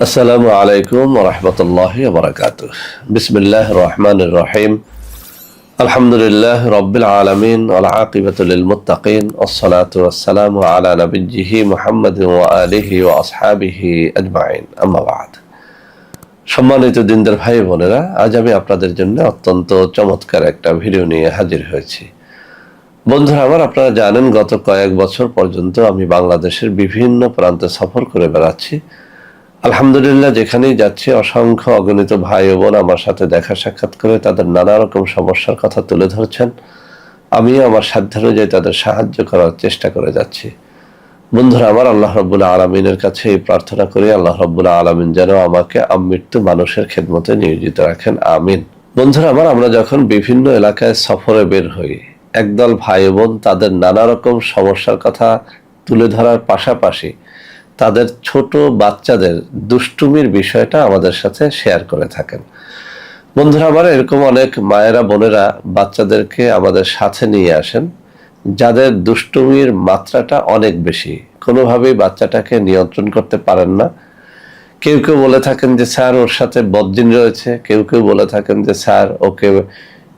আসসালামু আলাইকুম ওয়া রাহমাতুল্লাহি ওয়া বারাকাতুহু। বিসমিল্লাহির রহমানির রহিম। আলহামদুলিল্লাহি রাব্বিল আলামিন ওয়াল আকিবাতু লিল মুত্তাকিন ওয়াসসালাতু ওয়াসসালামু আলা নাবিয়্যিহি মুহাম্মাদিন ওয়া আলিহি ওয়া আসহাবিহি আজমাইন। আম্মা বা'দ। সম্মানিত দিনদার ভাই বোনেরা, আজ আমি আপনাদের জন্য অত্যন্ত চমৎকার একটা ভিডিও নিয়ে হাজির হয়েছি। বন্ধুরা আমার, আপনারা জানেন গত কয়েক বছর পর্যন্ত আমি বাংলাদেশের বিভিন্ন প্রান্তে সফর করে বেড়াচ্ছি। আলহামদুলিল্লাহ, যেখানেই যাচ্ছি অসংখ্য অগণিত ভাই ও বোন আমার সাথে দেখা সাক্ষাৎ করে তাদের নানা রকম সমস্যার কথা তুলে ধরছেন। আমিও আমার সাধ্যানুযায়ী তাদের সাহায্য করার চেষ্টা করে যাচ্ছি। বন্ধুরা আমার, আল্লাহ রাব্বুল আলামিনের কাছে এই প্রার্থনা করি, আল্লাহ রাব্বুল আলামিন যেন আমাকে আমৃত্যু মানুষের খেদমতে নিয়োজিত রাখেন, আমিন। বন্ধুরা আমার, আমরা যখন বিভিন্ন এলাকায় সফরে বের হই, একদল ভাই বোন তাদের নানা রকম সমস্যার কথা তুলে ধরার পাশাপাশি তাদের ছোট বাচ্চাদের দুষ্টুমির বিষয়টা আমাদের সাথে শেয়ার করে থাকেন। বন্ধুরা আমার, এরকম অনেক মায়েরা বোনেরা বাচ্চাদেরকে আমাদের সাথে নিয়ে আসেন যাদের দুষ্টুমির মাত্রাটা অনেক বেশি, কোনোভাবেই বাচ্চাটাকে নিয়ন্ত্রণ করতে পারেন না। কেউ কেউ বলে থাকেন যে স্যার ওর সাথে বদজিন রয়েছে, কেউ কেউ বলে থাকেন যে স্যার ওকে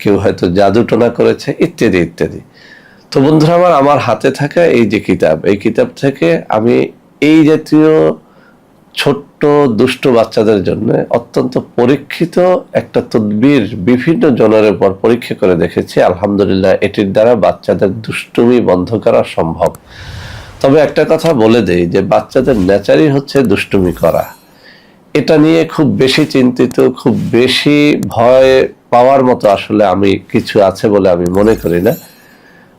কেউ হয়তো জাদুটোনা করেছে, ইত্যাদি ইত্যাদি। তো বন্ধুরা আমার, আমার হাতে থাকা এই যে কিতাব, এই কিতাব থেকে আমি এই জাতীয় ছোট্ট দুষ্ট বাচ্চাদের জন্য অত্যন্ত পরীক্ষিত একটা তদবির বিভিন্ন জনের উপর পরীক্ষা করে দেখেছি। আলহামদুলিল্লাহ, এটির দ্বারা বাচ্চাদের দুষ্টুমি বন্ধ করা সম্ভব। তবে একটা কথা বলে দেই যে বাচ্চাদের নেচারই হচ্ছে দুষ্টুমি করা। এটা নিয়ে খুব বেশি চিন্তিত, খুব বেশি ভয় পাওয়ার মতো আসলে আমি কিছু আছে বলে আমি মনে করি না।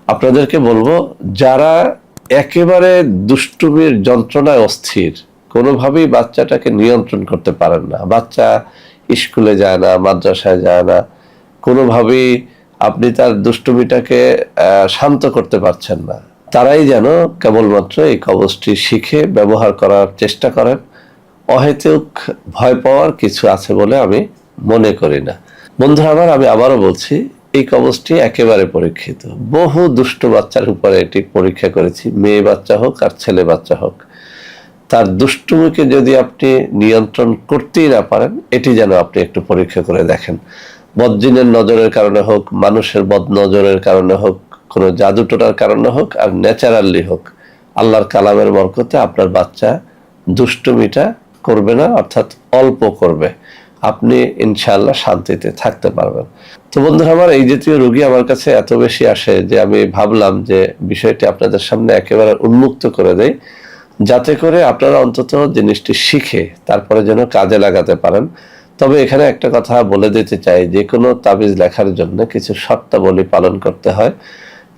আপনাদেরকে বলবো, যারা একেবারে দুষ্টুমির যন্ত্রণায় অস্থির, কোনোভাবেই বাচ্চাটাকে নিয়ন্ত্রণ করতে পারেন না, বাচ্চা স্কুলে যায় না, মাদ্রাসায় যায় না, কোনোভাবেই আপনি তার দুষ্টুমিটাকে শান্ত করতে পারছেন না, তারাই যেন কেবলমাত্র এই কবচটি শিখে ব্যবহার করার চেষ্টা করেন। অহেতুক ভয় পাওয়ার কিছু আছে বলে আমি মনে করি না। বন্ধুরা আমার, আমি আবারও বলছি, এই কবচটি একেবারে পরীক্ষিত। বহু দুষ্ট বাচ্চার উপরে এটি পরীক্ষা করেছি, মেয়ে বাচ্চা হোক আর ছেলে বাচ্চা হোক। তার দুষ্টুমিকে যদি আপনি নিয়ন্ত্রণ করতেই না পারেন, এটি যেন আপনি একটু পরীক্ষা করে দেখেন। বদজিনের নজরের কারণে হোক, মানুষের বদ নজরের কারণে হোক, কোনো জাদুটোনার কারণে হোক, আর ন্যাচারালি হোক, আল্লাহর কালামের বরকতে আপনার বাচ্চা দুষ্টুমিটা করবে না, অর্থাৎ অল্প করবে। আপনি ইনশাআল্লাহ শান্তিতে থাকতে পারবেন। তো বন্ধুরা আমার, এই জাতীয় রোগী আমার কাছে এত বেশি আসে যে আমি ভাবলাম যে বিষয়টি আপনাদের সামনে একেবারে উন্মুক্ত করে দেই, যাতে করে আপনারা অন্তত জিনিসটি শিখে তারপরে যেন কাজে লাগাতে পারেন। তবে এখানে একটা কথা বলে দিতে চাই, যে কোনো তাবিজ লেখার জন্য কিছু শর্তাবলী পালন করতে হয়।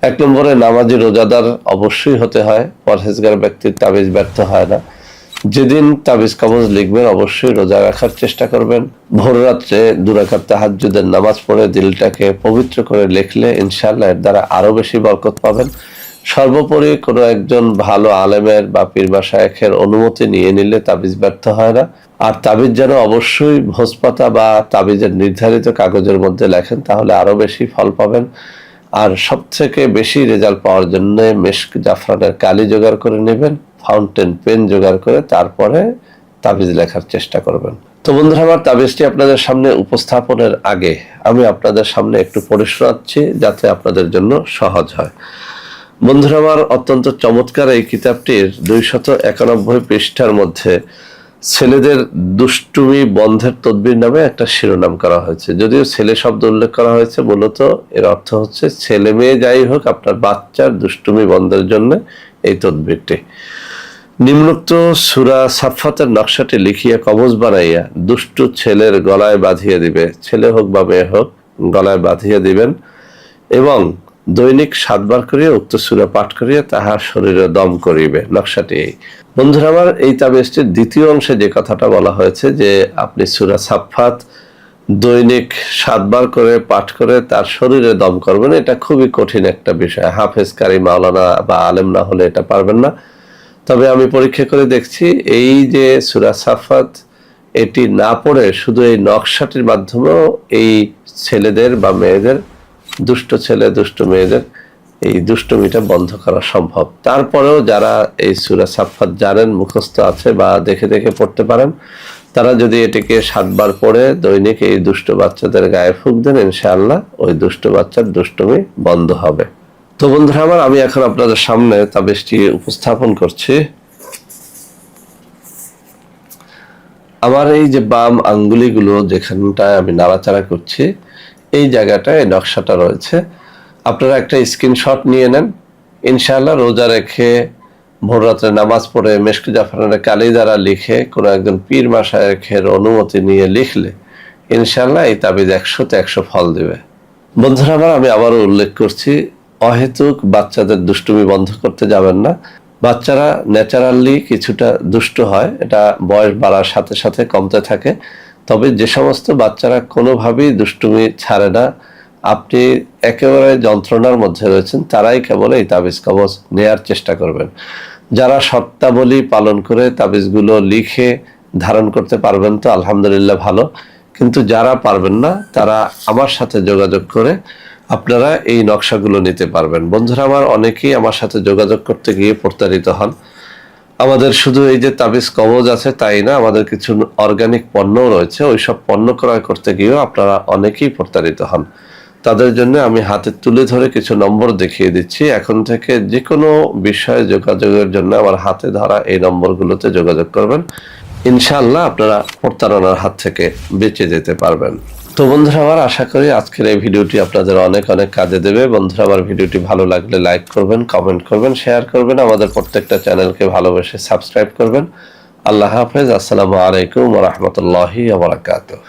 1 নম্বরে, নামাজি রোজাদার অবশ্যই হতে হয়। পরহেজগার ব্যক্তির তাবিজ ব্যর্থ হয় না। যেদিন তাবিজ কবজ লিখবেন অবশ্যই রোজা রাখার চেষ্টা করবেন। ভোর রাত্রে 2 রাকাত তাহাজ্জুদের নামাজ পড়ে দিলটাকে পবিত্র করে লিখলে ইনশাআল্লাহ এর দ্বারা আরো বেশি বরকত পাবেন। সর্বোপরি কোনো একজন ভালো আলেমের বা পীর বা শায়েখের অনুমতি নিয়ে নিলে তাবিজ ব্যর্থ হয় না। আর তাবিজ যেন অবশ্যই ভোজপাতা বা তাবিজের নির্ধারিত কাগজের মধ্যে লেখেন, তাহলে আরো বেশি ফল পাবেন। আর সবথেকে বেশি রেজাল্ট পাওয়ার জন্য মেশক জাফরানের কালি জোগাড় করে নেবেন, ফাউন্টেন পেন জোগাড় করে তারপরে তাবিজ লেখার চেষ্টা করবেন। তো বন্ধুরা আমার, তাবিজটি আপনাদের সামনে উপস্থাপনের আগে আমি আপনাদের সামনে একটু পড়ে শোনাচ্ছি, যাতে আপনাদের জন্য সহজ হয়। বন্ধুরা আমার, অত্যন্ত চমৎকার এই কিতাবটির 291 পৃষ্ঠার মধ্যে ছেলেদের দুষ্টুমি বন্ধের তদবির নামে একটা শিরোনাম করা হয়েছে। যদিও ছেলে শব্দ উল্লেখ করা হয়েছে, মূলত এর অর্থ হচ্ছে ছেলে মেয়ে যাই হোক, আপনার বাচ্চার দুষ্টুমি বন্ধের জন্য এই তদবিরটি। নিম্নোক্ত সূরা সাফফাতের নকশাটি লিখিয়া কবজ বানাইয়া দুষ্টু ছেলের গলায় বাঁধিয়ে দিবে, ছেলে হোক বা মেয়ে হোক, গলায় বাঁধিয়ে দিবেন এবং দৈনিক 7 বার করিয়া উক্ত সূরা পাঠ করিয়া তাহার শরীরে দম করিবে। নকশাটি এই। বন্ধুরা আমার, এই তাবিজটির দ্বিতীয় অংশে যে কথাটা বলা হয়েছে যে আপনি সূরা সাফফাত দৈনিক 7 বার করে পাঠ করে তার শরীরে দম করবেন, এটা খুবই কঠিন একটা বিষয়। হাফেজ কারি মাওলানা বা আলেম না হলে এটা পারবেন না। তবে আমি পরীক্ষা করে দেখছি, এই যে সূরা সাফফাত এটি না পড়ে শুধু এই নকশাটির মাধ্যমেও এই ছেলেদের বা মেয়েদের, দুষ্ট ছেলে দুষ্ট মেয়েদের এই দুষ্টুমিটা বন্ধ করা সম্ভব। তারপরেও যারা এই সূরা সাফফাত জানেন, মুখস্থ আছে বা দেখে দেখে পড়তে পারেন, তারা যদি এটিকে 7 বার পড়ে দৈনিক এই দুষ্ট বাচ্চাদের গায়ে ফুঁক দেন, ইনশাআল্লাহ ওই দুষ্ট বাচ্চার দুষ্টুমি বন্ধ হবে। তো বন্ধুরা আমার, আমি এখন আপনাদের সামনে তাবিজটি উপস্থাপন করছি। আমার এই যে বাম আঙ্গুলিগুলো যেখানটায় আমি নাড়াচাড়া করছি, এই জায়গাটায় এই নকশাটা রয়েছে। আপনারা একটা স্ক্রিনশট নিয়ে নেন। ইনশাআল্লাহ রোজা রেখে ভোর রাত্রে নামাজ পড়ে মেশকে জাফরানের কালি দ্বারা লিখে কোনো একজন পীর মাশায়েখের অনুমতি নিয়ে লিখলে ইনশাআল্লাহ এই তাবিজ 100তে 100 ফল দেবে। বন্ধুরা আমার, আমি আবারও উল্লেখ করছি, অহেতুক বাচ্চাদের দুষ্টুমি বন্ধ করতে যাবেন না। বাচ্চারা ন্যাচারালি কিছুটা দুষ্ট হয়, এটা বয়স বাড়ার সাথে সাথে কমতে থাকে। তবে যে সমস্ত বাচ্চারা কোনোভাবেই দুষ্টুমি ছাড়ে না, আপনি একেবারে যন্ত্রণার মধ্যে রয়েছেন, তারাই কেবল এই তাবিজ কবজ নেয়ার চেষ্টা করবেন। যারা শর্তাবলী পালন করে তাবিজগুলো লিখে ধারণ করতে পারবেন তো আলহামদুলিল্লাহ ভালো, কিন্তু যারা পারবেন না তারা আমার সাথে যোগাযোগ করে আপনারা এই নকশাগুলো নিতে পারবেন। বন্ধুরা আমার, অনেকেই আমার সাথে যোগাযোগ করতে গিয়ে প্রতারিত হন। আমাদের শুধু এই যে তাবিজ কবজ আছে তাই না, আমাদের কিছু অর্গানিক পণ্যও রয়েছে, ওই সব পণ্য ক্রয় করতে গিয়েও আপনারা অনেকেই প্রতারিত হন। তাদের জন্য আমি হাতে তুলে ধরে কিছু নম্বর দেখিয়ে দিচ্ছি। এখন থেকে যে কোনো বিষয়ে যোগাযোগের জন্য আমার হাতে ধরা এই নম্বরগুলোতে যোগাযোগ করবেন। ইনশাআল্লাহ আপনারা প্রতারণার হাত থেকে বেঁচে যেতে পারবেন। তো বন্ধুরা আমার, আশা করি আজকের এই ভিডিওটি আপনাদের অনেক অনেক কাজে দেবে। বন্ধুরা আমার, ভিডিওটি ভালো লাগলে লাইক করবেন, কমেন্ট করবেন, শেয়ার করবেন, আমাদের প্রত্যেকটা চ্যানেলকে ভালোবেসে সাবস্ক্রাইব করবেন। আল্লাহ হাফেজ। আসসালামু আলাইকুম ওয়া রাহমাতুল্লাহি ওয়া বারাকাতুহু।